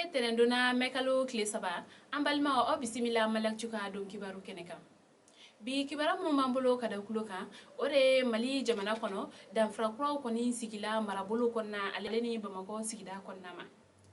Ore tenendona mekalo kile saba ambalma o bisimila malak cuka don kibaru keneka bi kibara mun mambulo kada kulo kan ore mali jamana kono danfra kuraw koni sigila marabolo konna aleni bamako sigida konna ma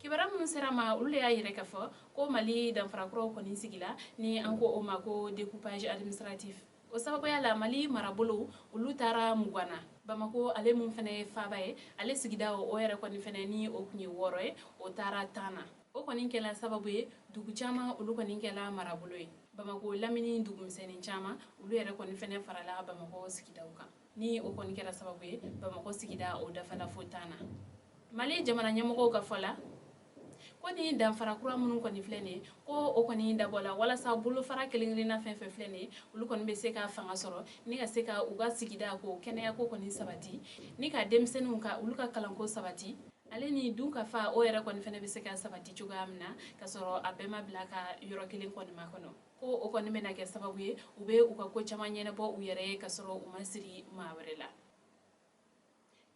kibara mun serama ulle ya yire kafo ko mali danfra kuraw koni sigila ni anko o mako découpage administratif o sababu ya la mali marabolo ulu tara mugwana bamako ale mun fene fabaye ale sigida o yere koni fene ni o kunyi woroe o tara tana o koni kela sababu ye dugu chama ulu koni kela marabolo ye bamako lamini dugu miseni chama ulu yere koni fene farala bamako sigida uka ni o koni kela sababu ye bamako sigida o dafala fotana mali jamana nyamugo ka fola koni danfara kura munun koni flene ko o koni dabola wala sa bulu fara kelingirina fenfe flene ulu koni be se ka fanga soro ni ka se ka uga sigida ko kenaya ko koni sabati ni ka demsenun ka ulu ka kalanko sabati ale ni dun ka fa o yere koni fene be se ka sabati coga amna ka soro abema bila ka yoro kelen koni makono ko o koni be na ke sababu ye ube u ka ko chama nyene bo u yere ka soro u masiri mawarela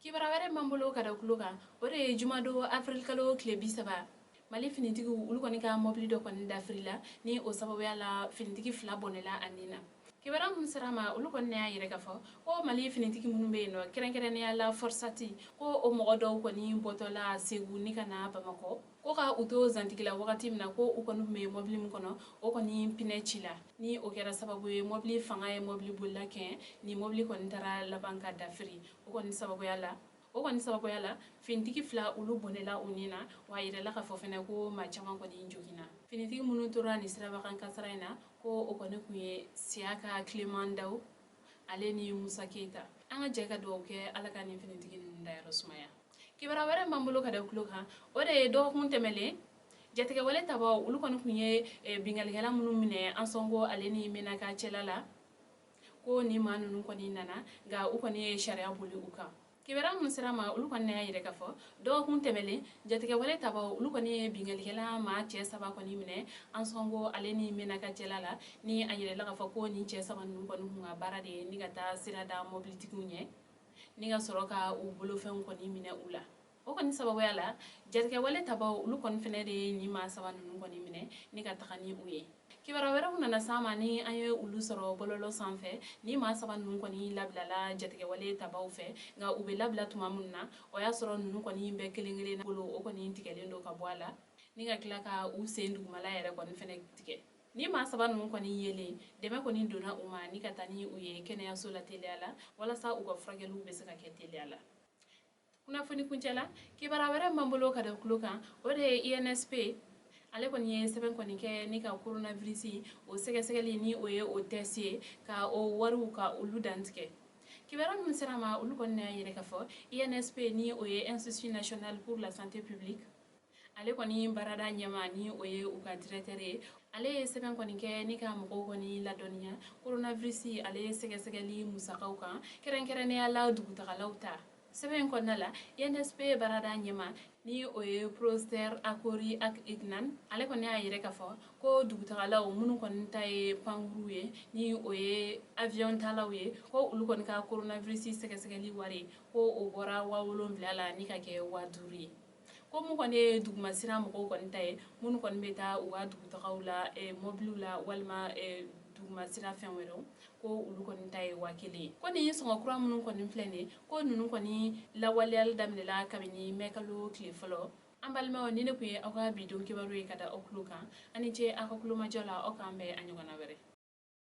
kibara were mambulo kada kuloka ore jumado afril kalo klebi saba mali finitigi ulu koni ka mobili do koni dafrila ni o sababu ya la finitigi fla bonela anina kibara mun sarama ulu koni ya yire kafo ko mali finitigi munu be no kerenkere ne ya la forsati ko o mogodo koni botola segu ni kana bamako ko ka uto zantigila wakati mina ko u koni me mobili mun kono o koni pinechila ni o kera sababu ye mobili fanga ye mobili bulla ken ni mobili koni tara labanka dafri o koni sababu ya la o koni sababu yala finitigi fla ulu bonela unina wa yirela ka fofene ko ma chama koni njogina finitigi munu tora ni siraba kan kasaraina ko o koni kuye siaka Clemandaw ale ni Musa Keita anga jega do ke alaka ni finitigi ndayro sumaya kibara were mambulo kada kuloka ore do mun temele jatike wale taba ulu koni kuye bingaligala munu mine ansongo ale ni menaka chelala ko ni manunu koni nana ga u koni sharia buli uka kibera mun sirama ulu koni ya yire kafo do kun temele jatike wale taba ulu koni bingalikela ma che saba koni mine ansongo ale ni menaka jelala ni ayire la kafo ko ni che saba nun koni hunga barade ni gata sirada mobility kunye ni ga soroka u bolo fen koni mine ula o koni sababu yala jatike wale taba ulu koni fene de ni ma saba nun koni mine ni ga takani uye kibara wera unana sama ni aye ulu soro bololo sanfe ni ma saba nun koni lablala jatike wale tabaw fe nga ube labla tuma munna o ya soro nun koni be kelengele na bolo o koni tikelen do ka bwala ni ga kila ka u sendu mala yere koni fene tike ni ma saba nun koni yele deme koni dona uma ni katani uye kene ya sola teleala wala sa u ga fragelu be se ka ke teleala kuna foni kunchela kibara wera mambolo kada kuloka ode INSP ale koni ye seben koni ke ni ka coronavirus o segesegeli ni o ye o test ka o waru ka ulu dantike kibara mun serama ulu koni ya yire kafo INSP ni o ye Institut National pour la Santé Publique ale koni barada nyama ni o ye u ka directeur ale seben koni ke ni ka moko koni la donia coronavirus ale segesegeli musakaw kan kerenkere ne ala dugutaka lauta seben konna la INSP barada nyama ni o ye Proster Akori ak Ignan ale koni a yire kafo ko dugutagalaw munu koni tay panguru ye ni o ye avion talaw ye ko ulu koni ka coronavirus segesegeli wari ko o bora wa wolonvila la ni ka ke wa duri ko mu koni duguma sira mo koni tay munu koni beta wa dugutagaw la mobilu la walma duguma sira fen wero ko ulu koni tay wakili ko ni songo kura munu koni flene ko nunu koni lawalel damlela kabini mekalo kli folo ambalma ni ne kuye aka bidon kibaru kada okluka ani je aka kluma jola o kambe anyogana were